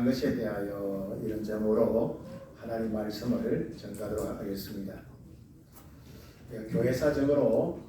것에 대하여 이런 점으로 하나님 말씀을 전가하도록 하겠습니다. 교회사적으로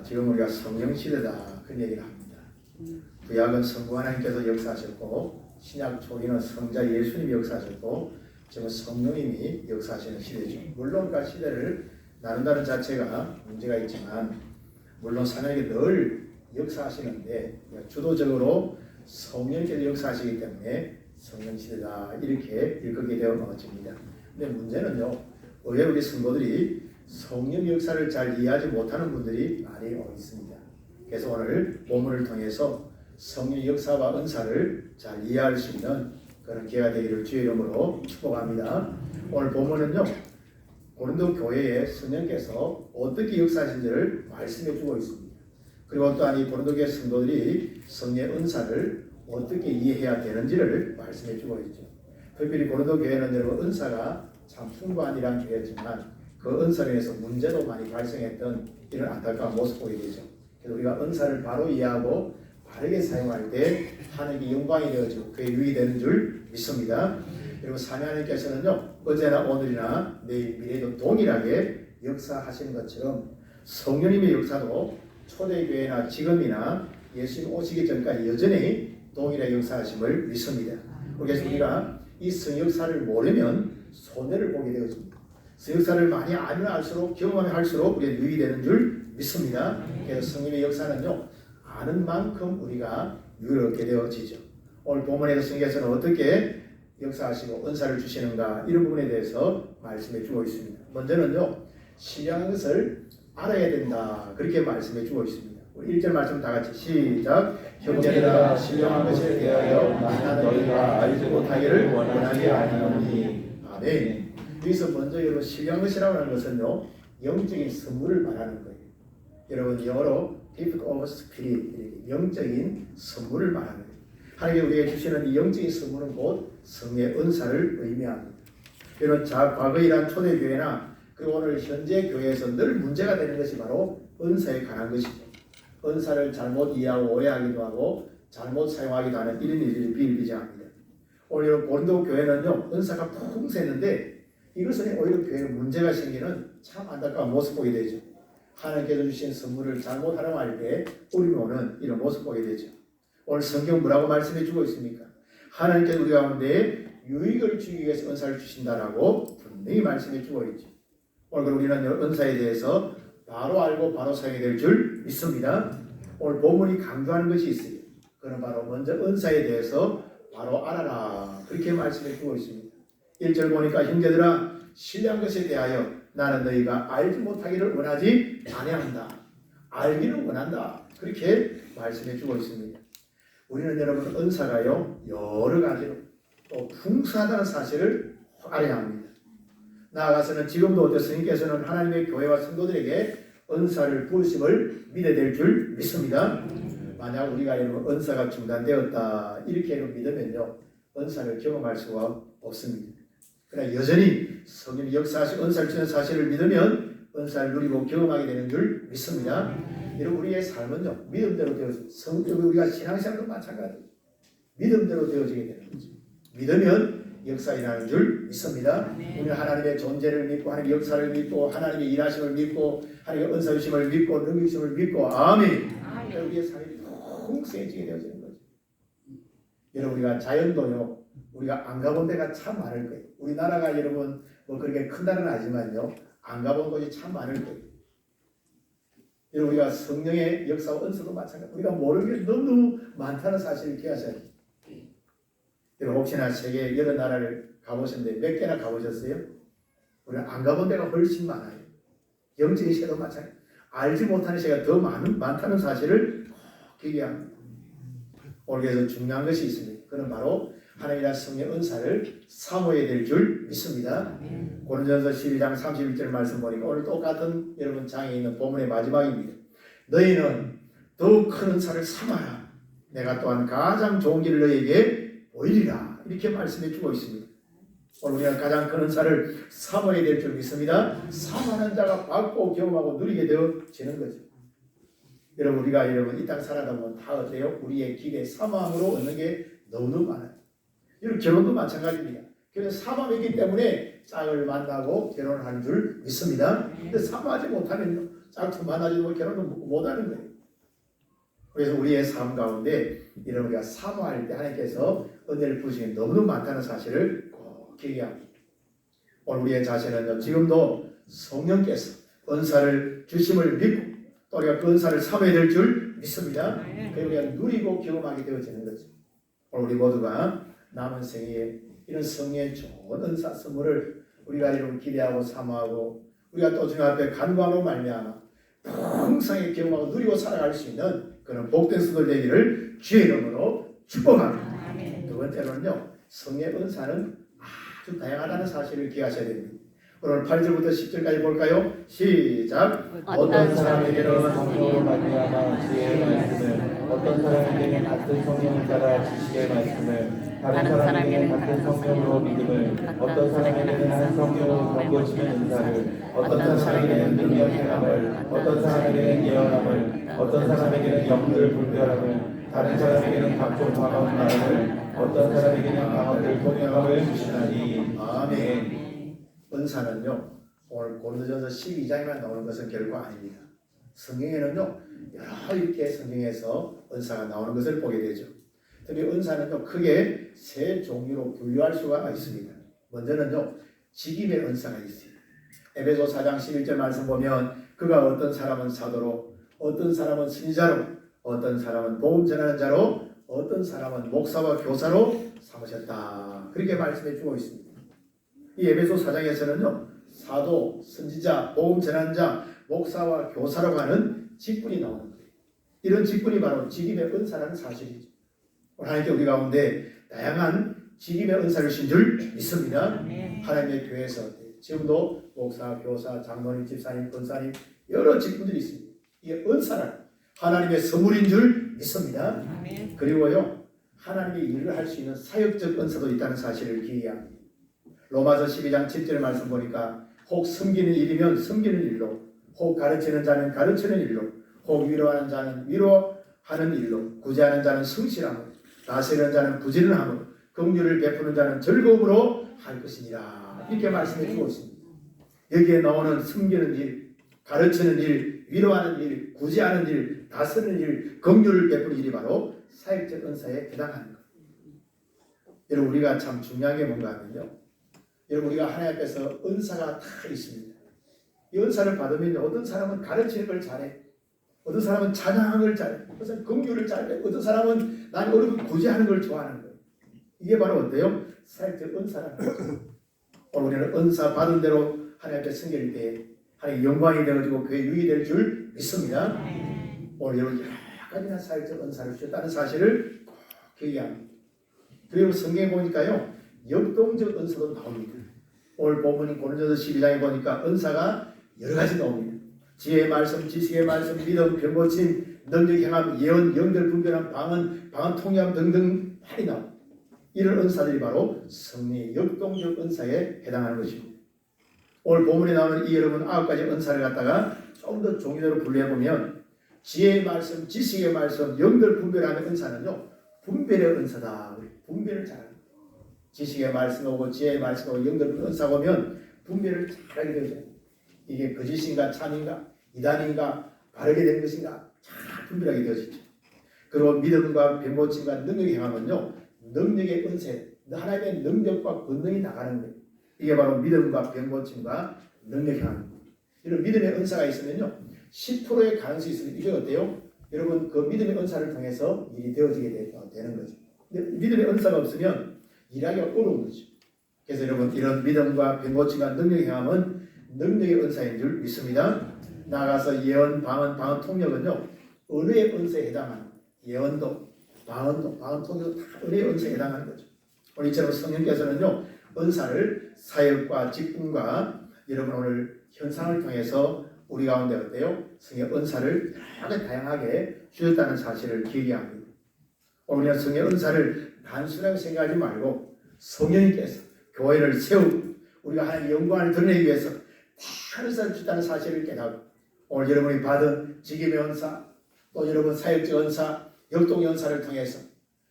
지금 우리가 성령 시대다 그런 얘기를 합니다. 구약은 성부 하나님께서 역사하셨고 신약 초기는 성자 예수님이 역사하셨고 지금 성령님이 역사하시는 시대죠. 물론 그 시대를 나눈다는 자체가 문제가 있지만 물론 하나님이 늘 역사하시는데 주도적으로 성령께서 역사하시기 때문에 성령시대다 이렇게 일컫게 되어집니다. 근데 문제는요, 왜 우리 성도들이 성령 역사를 잘 이해하지 못하는 분들이 많이 있습니다. 그래서 오늘 본문을 통해서 성령 역사와 은사를 잘 이해할 수 있는 그런 기회가 되기를 주의 이름으로 축복합니다. 오늘 본문은요, 고린도 교회에 성령께서 어떻게 역사하신지를 말씀해 주고 있습니다. 그리고 또한 이 고린도 교회 성도들이 성령 은사를 어떻게 이해해야 되는지를 말씀해 주고 있죠. 특별히 고린도 교회는 여러분 은사가 참 풍부한 이란 교회지만 그 은사로 인해서 문제도 많이 발생했던 이런 안타까운 모습 보이게 되죠. 그래서 우리가 은사를 바로 이해하고 바르게 사용할 때 하나님께 영광이 되어지고 그에 유익이 되는 줄 믿습니다. 그리고 사미 하나님께서는요, 어제나 오늘이나 내일 미래도 동일하게 역사하시는 것처럼 성령님의 역사도 초대교회나 지금이나 예수님 오시기 전까지 여전히 동일하게 역사하심을 믿습니다. 그래서 우리가 이 성역사를 모르면 손해를 보게 되어집니다. 성역사를 많이 알면 알수록 경험하면 할수록 우리가 유익이 되는 줄 믿습니다. 그래서 성령의 역사는요, 아는 만큼 우리가 유익을 얻게 되어지죠. 오늘 본문에서 성경에서는 어떻게 역사하시고 은사를 주시는가 이런 부분에 대해서 말씀해 주고 있습니다. 먼저는요, 신령한 것을 알아야 된다 그렇게 말씀해 주고 있습니다. 우리 1절 말씀 다 같이 시작. 형제들아 신령한 것에 대하여 나는 너희가 알지 못하기를 원하지 아니하노니. 아멘. 여기서 먼저 여러분 신령한 것이라고 하는 것은요, 영적인 선물을 말하는 거예요. 여러분 영어로 gift of spirit, 영적인 선물을 말하는 거예요. 하나님이 우리에게 주시는 이 영적인 선물은 곧 성령의 은사를 의미합니다. 여러분 과거에 일한 초대교회나 그리고 오늘 현재 교회에서 늘 문제가 되는 것이 바로 은사에 관한 것이죠. 은사를 잘못 이해하고 오해하기도 하고 잘못 사용하기도 하는 이런 일들이 비일비재합니다. 오늘 고린도 교회는요, 은사가 풍성했는데 이것은 오히려 교회에 문제가 생기는 참 안타까운 모습 보게 되죠. 하나님께서 주신 선물을 잘못 활용할 때 우리는 오는 이런 모습 보게 되죠. 오늘 성경 뭐라고 말씀해 주고 있습니까? 하나님께서 우리 가운데 유익을 주기 위해서 은사를 주신다라고 분명히 말씀해 주고 있죠. 오늘 우리는 은사에 대해서 바로 알고 바로 사용해야 될 줄 믿습니다. 오늘 본문이 강조하는 것이 있어요. 그는 바로 먼저 은사에 대해서 바로 알아라 그렇게 말씀해 주고 있습니다. 1절 보니까 형제들아 신령한 것에 대하여 나는 너희가 알지 못하기를 원하지 아니한다. 알기를 원한다. 그렇게 말씀해 주고 있습니다. 우리는 여러분 은사가요 여러 가지로 또 풍성하다는 사실을 알아야 합니다. 나아가서는 지금도 어때 스님께서는 하나님의 교회와 성도들에게 은사를 부으심을 믿어야 될 줄 믿습니다. 만약 우리가 이런 은사가 중단되었다 이렇게 믿으면요 은사를 경험할 수가 없습니다. 그러나 여전히 성령이 역사하신 은사를 주는 사실을 믿으면 은사를 누리고 경험하게 되는 줄 믿습니다. 이런 우리의 삶은요 믿음대로 되어져 우리가 신앙생활도 마찬가지예요. 믿음대로 되어지게 되는 거죠. 믿으면 역사 일하는 줄 믿습니다. 우리는 하나님의 존재를 믿고 하나님의 역사를 믿고 하나님의 일하심을 믿고 하나님의 은사 주심을 믿고 능력 주심을 믿고 아멘. 우리의 삶이 풍성해지게 되어지는 거죠. 여러분 우리가 자연도요 우리가 안 가본 데가 참 많을 거예요. 우리나라가 여러분 뭐 그렇게 큰 나라는 아니지만요 안 가본 곳이 참 많을 거예요. 여러분 우리가 성령의 역사와 은사도 마찬가지. 우리가 모르는 게 너무 많다는 사실을 기억하셔야 돼요. 여러분 혹시나 세계 여러 나라를 가보셨는데 몇 개나 가보셨어요? 우리는 안 가본 데가 훨씬 많아요. 영적인 세계도 마찬가지. 알지 못하는 세계가 더 많다는 사실을 꼭 기억해야 합니다. 오늘 그래서 중요한 것이 있습니다. 그는 바로 하나님이란 성령의 은사를 사모해야 될 줄 믿습니다. 고린도전서 12장 31절 말씀 보니까 오늘 똑같은 여러분 장에 있는 본문의 마지막입니다. 너희는 더욱 큰 은사를 삼아라. 내가 또한 가장 좋은 길을 너희에게 보이리라. 이렇게 말씀해 주고 있습니다. 오늘 우리가 가장 큰 은사를 사모해야 될 줄 믿습니다. 사모하는 자가 받고 경험하고 누리게 되어지는 거죠. 여러분 우리가 이 땅 살아다 보면 다 어때요? 우리의 길에 사모함으로 얻는 게 너무너무 많아요. 이런 결혼도 마찬가지입니다. 그래서 사모하기 때문에 짝을 만나고 결혼하는 줄 믿습니다. 근데 사모하지 못하면 짝도 만나지 못하고 결혼도 못하는 거예요. 그래서 우리의 삶 가운데 이런 우리가 사모할 때 하나님께서 은혜를 부으시는 너무너무 많다는 사실을 꼭 기억해야 합니다. 오늘 우리의 자세는 지금도 성령께서 은사를 주심을 믿고 또 우리가 그 은사를 사모해야 될 줄 믿습니다. 그래서 우리가 누리고 경험하게 되어지는 거죠. 오늘 우리 모두가 남은 생에 이런 성령의 좋은 은사 선물을 우리가 이런 기대하고 사모하고 우리가 또 주님 앞에 간구함으로 말미암아 평생에 경험하고 누리고 살아갈 수 있는 그런 복된 수들 되기를 주의 이름으로 축복합니다. 두 번째로는요, 성령의 은사는 아주 다양하다는 사실을 기억하셔야 됩니다. 오늘 8절부터 10절까지 볼까요? 시작. 어떤 사람에게는 성령으로 말미암아 지혜의 말씀을, 어떤 사람에게는 같은 성령을 따라 지식의 말씀을, 다른 사람에게는 같은 성령으로 믿음을, 어떤 사람에게는 한 성령으로 넘겨주는 은사를, 어떤 사람에게는 능력 행함을, 어떤 사람에게는 예언함을, 어떤 사람에게는 영들을 분별함을, 다른 사람에게는 각종 방언 말함을, 어떤 사람에게는 방언을 통역함을 주시나니. 아멘. 은사는요, 오늘 고린도전서 12장에만 나오는 것은 결코 아닙니다. 성경에는요, 여러 이렇게 성경에서 은사가 나오는 것을 보게 되죠. 특히 은사는요, 크게 세 종류로 분류할 수가 있습니다. 먼저는요, 직임의 은사가 있어요. 에베소 4장 11절 말씀 보면 그가 어떤 사람은 사도로, 어떤 사람은 선지자로, 어떤 사람은 복음 전하는 자로, 어떤 사람은 목사와 교사로 삼으셨다. 그렇게 말씀해 주고 있습니다. 이 에베소 4장에서는요, 사도, 선지자, 복음 전하는 자, 목사와 교사라고 하는 직분이 나오는 거예요. 이런 직분이 바로 직임의 은사라는 사실이죠. 하나님께 우리 가운데 다양한 직임의 은사를 주신 줄 믿습니다. 하나님의 교회에서 지금도 목사, 교사, 장로님, 집사님, 권사님 여러 직분들이 있습니다. 이게 은사란 하나님의 선물인 줄 믿습니다. 그리고요, 하나님의 일을 할 수 있는 사역적 은사도 있다는 사실을 기억해야 합니다. 로마서 12장 7절 말씀 보니까 혹 섬기는 일이면 섬기는 일로, 혹 가르치는 자는 가르치는 일로, 혹 위로하는 자는 위로하는 일로, 구제하는 자는 성실함으로, 다스리는 자는 부지런함으로, 긍휼을 베푸는 자는 즐거움으로 할 것이니라. 이렇게 말씀해 주고 있습니다. 여기에 나오는 섬기는 일, 가르치는 일, 위로하는 일, 구제하는 일, 다스리는 일, 긍휼을 베푸는 일이 바로 사역적 은사에 해당하는 거예요. 여러분, 우리가 참 중요한 게 뭔가 하면요, 여러분, 우리가 하나님 앞에서 은사가 다 있습니다. 이 은사를 받으면 어떤 사람은 가르치는 걸 잘해, 어떤 사람은 찬양하는 걸 잘해, 어떤 사람은 긍휼을 잘해, 어떤 사람은 나는 어려운 구제하는 걸 좋아하는 거예요. 이게 바로 어때요? 사역적 은사라는 거죠. 오늘 우리는 은사 받은 대로 하나님 앞에 섬길 때 하나님의 영광이 되어지고 그의 유익이 될 줄 믿습니다. 오늘 여러분 여러 가지나 사역적 은사를 주셨다는 사실을 꼭 기억해야 합니다. 그리고 성경에 보니까요, 역동적 은사도 나옵니다. 오늘 본문인 고린도전서 12장에 보니까 은사가 여러 가지 나옵니다. 지혜의 말씀, 지식의 말씀, 믿음, 병고침, 능력 행함, 예언, 영들 분별함, 방언 통역함 등등 많이 나옵니다. 이런 은사들이 바로 성령의 역동적 은사에 해당하는 것입니다. 오늘 본문에 나오는 이 여러분 9가지 은사를 갖다가 좀 더 종류대로 분류해보면 지혜의 말씀, 지식의 말씀, 영들 분별하는 은사는요, 분별의 은사다. 분별을 잘하는 거예요. 지식의 말씀하고 지혜의 말씀하고 영들 은사가 오면 분별을 잘하게 되죠. 이게 거짓인가 참인가 이단인가 바르게 된 것인가 잘 분별하게 되어지죠. 그리고 믿음과 병고침과 능력의 행함은요, 능력의 은세, 하나님의 능력과 권능이 나가는 거예요. 이게 바로 믿음과 병고침과 능력의 행함입니다. 이런 믿음의 은사가 있으면요, 10%의 가능성이 있으면 이게 어때요? 여러분, 그 믿음의 은사를 통해서 일이 되어지게 되는 거죠. 근데 믿음의 은사가 없으면 일하기가 어려운 거죠. 그래서 여러분, 이런 믿음과 병고침과 능력의 행함은 능력의 은사인 줄 믿습니다. 나가서 예언, 방언 통역은요, 은혜의 은사에 해당하는 예언도, 방언 통역도 다 은혜의 은사에 해당하는 거죠. 오늘 이처럼 성령께서는요, 은사를 사역과 직분과 여러분 오늘 현상을 통해서 우리 가운데 어때요? 성령 은사를 여러 다양하게 주셨다는 사실을 기억해야 합니다. 오늘 우리가 성령 은사를 단순하게 생각하지 말고 성령님께서 교회를 세우고 우리가 하나님의 영광을 드러내기 위해서 다 은사를 주셨다는 사실을 깨닫고 오늘 여러분이 받은 직임의 은사, 또 여러분 사역적 은사, 역동의 은사를 통해서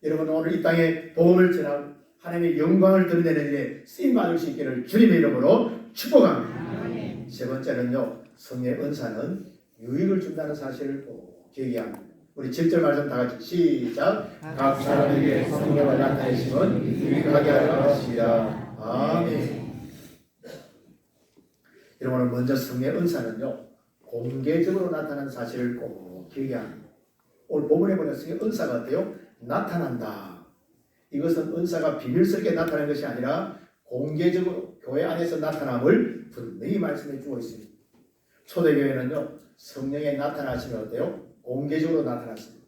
여러분 오늘 이 땅에 복음을 전하고 하나님의 영광을 드러내는 일에 쓰임받을 수 있기를 주님의 이름으로 축복합니다. 세 번째는요, 성령의 은사는 유익을 준다는 사실을 꼭 기억해야 합니다. 우리 7절 말씀 다 같이 시작. 각 사람에게 성령을 나타내시면 유익하게 하려 하시리라. 아멘. 여러분, 먼저 성령의 은사는요, 공개적으로 나타나는 사실을 꼭 기억해야 합니다. 오늘 본문에 보면 성령의 은사가 어때요? 나타난다. 이것은 은사가 비밀스럽게 나타나는 것이 아니라 공개적으로 교회 안에서 나타남을 분명히 말씀해 주고 있습니다. 초대교회는요, 성령의 나타나심이 어때요? 공개적으로 나타났습니다.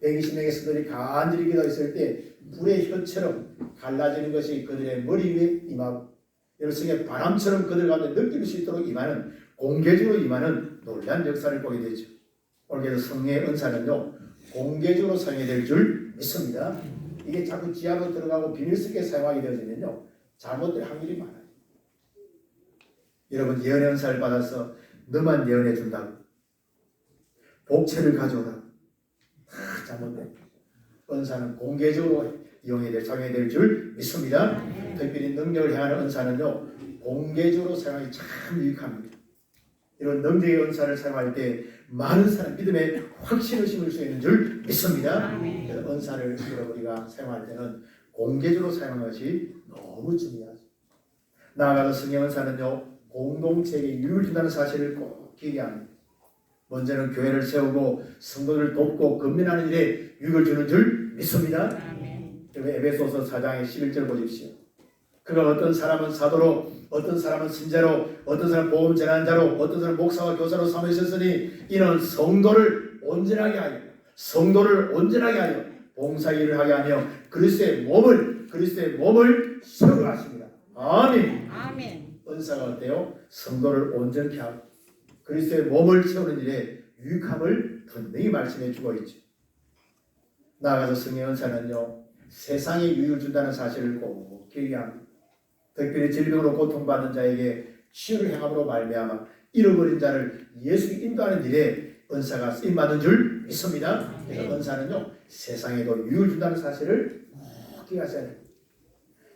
120명의 성도들이 간절히 기도했을 때 불의 혀처럼 갈라지는 것이 그들의 머리 위에 임하고 열성의 바람처럼 그들 가운데 느낄 수 있도록 임하는, 공개적으로 임하는 놀라운 역사를 보게 되죠. 오늘 그래서 성령의 은사는요, 공개적으로 사용될 줄 믿습니다. 이게 자꾸 지하로 들어가고 비밀스럽게 사용하게 되어지면요, 잘못될 확률이 많아요. 여러분, 예언의 은사를 받아서 너만 예언해 준다고, 복채를 가져오라, 다 잘못돼. 은사는 공개적으로 사용해야 될 줄 믿습니다. 특별히 능력을 행하는 은사는요, 공개적으로 사용하기 참 유익합니다. 이런 능력의 은사를 사용할 때 많은 사람 믿음에 확신을 심을 수 있는 줄 믿습니다. 그래서 은사를 우리가 사용할 때는 공개적으로 사용하는 것이 너무 중요하죠. 나아가서 성령 은사는요, 공동체에게 유익을 준다는 사실을 꼭 기억해야 합니다. 먼저는 교회를 세우고 성도들을 돕고 건면하는 일에 유익을 주는 줄 믿습니다. 에베소서 4장의 11절 보십시오. 그가 어떤 사람은 사도로, 어떤 사람은 선지자로, 어떤 사람은 복음 전환자로, 어떤 사람은 목사와 교사로 삼으셨으니 이는 성도를 온전하게 하여 봉사일을 하게 하며 그리스도의 몸을 세우려 하십니다. 아멘. 은사가 어때요? 성도를 온전케 하고 그리스도의 몸을 세우는 일에 유익함을 분명히 말씀해 주고 있죠. 나아가서 성령의 은사는요, 세상에 유익을 준다는 사실을 꼭 기억해야 합니다. 특별히 질병으로 고통받는 자에게 치유를 행함으로 말미암아 잃어버린 자를 예수께 인도하는 일에 은사가 쓰임받은 줄 믿습니다. 그래서 은사는요, 세상에도 유익을 준다는 사실을 꼭 기억하셔야 됩니다.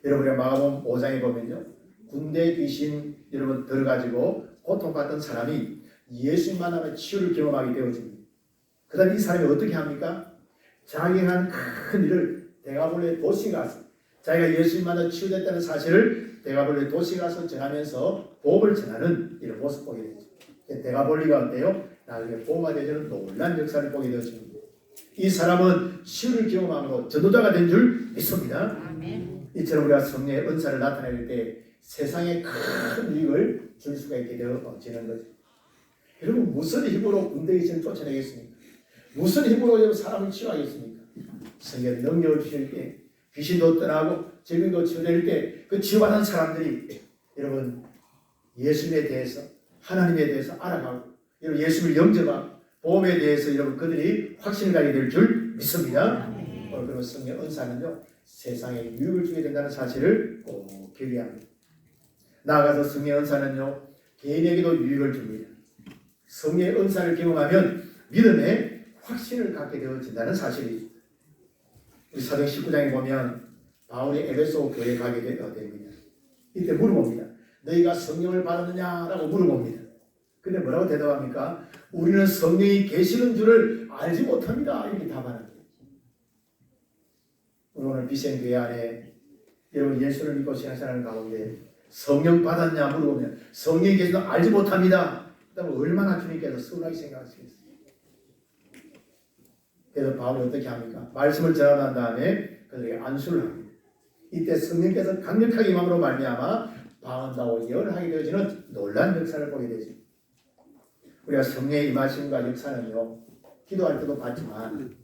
여러분, 우리가 마가복음 5장에 보면요, 군대 귀신 여러분 들어가지고 고통받던 사람이 예수님 만나면 치유를 경험하게 되어집니다. 그 다음에 이 사람이 어떻게 합니까? 자기가 한 큰 일을 데가볼레 도시 가서, 자기가 예수님 만나 치유됐다는 사실을 데가볼레 도시 가서 전하면서 복음을 전하는 이런 모습 보게 되죠. 데가볼리가 어때요? 나중에 복음화 되는 놀란 역사를 보게 되어집니다. 이 사람은 치유를 경험함으로 전도자가 된 줄 믿습니다. 이처럼 우리가 성령의 은사를 나타낼 때 세상에 큰 이익을 줄 수가 있게 되어지는 거죠. 여러분, 무슨 힘으로 군대 귀신을 쫓아내겠습니까? 무슨 힘으로 사람을 치유하겠습니까? 성령의 능력을 주실 때, 귀신도 떠나고 질병도 치유될 때 그 치유받은 사람들이 여러분 예수님에 대해서, 하나님에 대해서 알아가고 여러분 예수님을 영접하고 보험에 대해서 여러분 그들이 확신을 가지게 될 줄 믿습니다. 그리고 성령 은사는요, 세상에 유익을 주게 된다는 사실을 꼭 기억해야 합니다. 나아가서 성령 은사는요, 개인에게도 유익을 줍니다. 성령의 은사를 경험하면 믿음에 확신을 갖게 되어진다는 사실이죠. 우리 사도행 19장에 보면 바울이 에베소 교회에 가게 됩니다. 이때 물어봅니다. 너희가 성령을 받았느냐라고 물어봅니다. 근데 뭐라고 대답합니까? 우리는 성령이 계시는 줄을 알지 못합니다. 이렇게 답하는 거예요. 오늘 비센교회 안에 여러분 예수를 믿고 신앙생활하는 가운데 성령 받았냐 물어보면 성령이 계시는 줄 알지 못합니다. 그다음에 얼마나 주님께서 서운하게 생각하시겠어요? 그래서 바울이 어떻게 합니까? 말씀을 전하는 다음에 그들에게 안수를 합니다. 이때 성령께서 강력하게 임함으로 말미암아 방언다고 예언을 하게 되어지는 놀라운 역사를 보게 되죠. 우리가 성령의 임하심과 역사는요, 기도할 때도 봤지만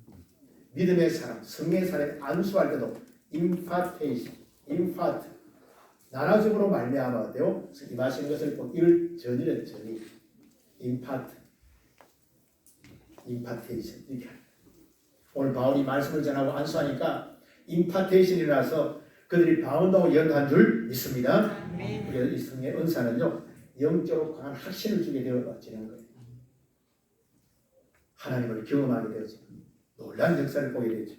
믿음의 사람, 성령의 사람이 안수할 때도 임파트 나눠줌으로 말미암아 어때요? 임하시는 것을 꼭 이를 전이래 전이 임파테이션 이렇게. 오늘 바울이 말씀을 전하고 안수하니까 임파테이션이라서 그들이 방언다고 예언한 줄 믿습니다. 그래서 이 성령의 은사는요, 영적으로 강한 확신을 주게 되어지는 거예요. 하나님을 경험하게 되어지고 놀라운 역사를 보게 되죠.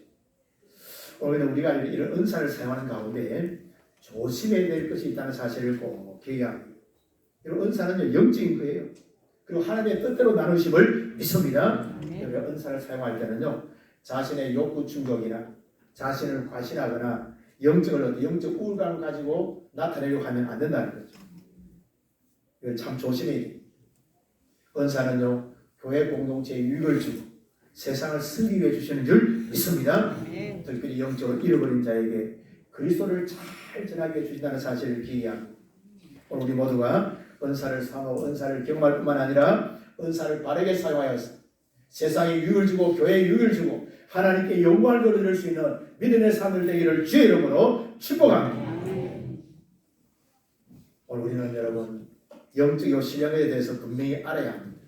오늘 우리가 이런 은사를 사용하는 가운데 조심해야 될 것이 있다는 사실을 꼭 기억해야 합니다. 이런 은사는 영적인 거예요. 그리고 하나님의 뜻대로 나누심을 믿습니다. 우리가 은사를 사용할 때는요, 자신의 욕구 충족이나 자신을 과신하거나 영적 우울감을 가지고 나타내려고 하면 안 된다는 거죠. 이걸 참 조심해야 돼요. 은사는요, 교회 공동체에 유익을 주고 세상을 쓰기 위해 주시는 줄 믿습니다. 특별히 영적으로 잃어버린 자에게 그리스도를 잘 전하게 해주신다는 사실을 기억합니다. 오늘 우리 모두가 은사를 사모하고 은사를 경험할 뿐만 아니라 은사를 바르게 사용하여서 세상에 유익을 주고 교회에 유익을 주고 하나님께 영광을 돌릴 수 있는 믿음의 사람들 되기를 주의 이름으로 축복합니다. 오늘 우리는 여러분 영적이고 신령에 대해서 분명히 알아야 합니다.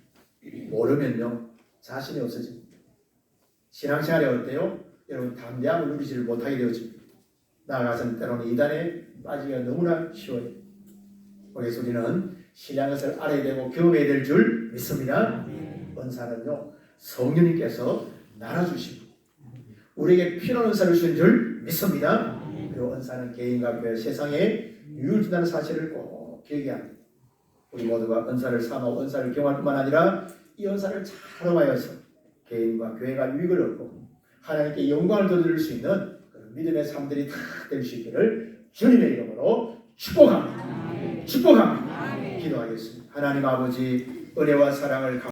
모르면요 자신이 없어집니다. 신앙생활이 어때요? 여러분 담대함을 누리지를 못하게 되어집니다. 나아가서는 때로는 이단에 빠지기가 너무나 쉬워요. 그래서 우리는 신령한 것을 알아야 되고 경험해야 될 줄 믿습니다. 은사는요 성령님께서 나눠주시고 우리에게 필요한 은사를 주신 줄 믿습니다. 그리고 은사는 개인과 교회 세상에 유익을 준다는 사실을 꼭 기억해야 합니다. 우리 모두가 은사를 사모하고 은사를 경험할 뿐만 아니라 이 은사를 잘 활용하여서 개인과 교회가 유익을 얻고 하나님께 영광을 돌릴 수 있는 그런 믿음의 삶들이 다 될 수 있기를 주님의 이름으로 축복합니다. 축복합니다. 기도하겠습니다. 하나님 아버지 은혜와 사랑을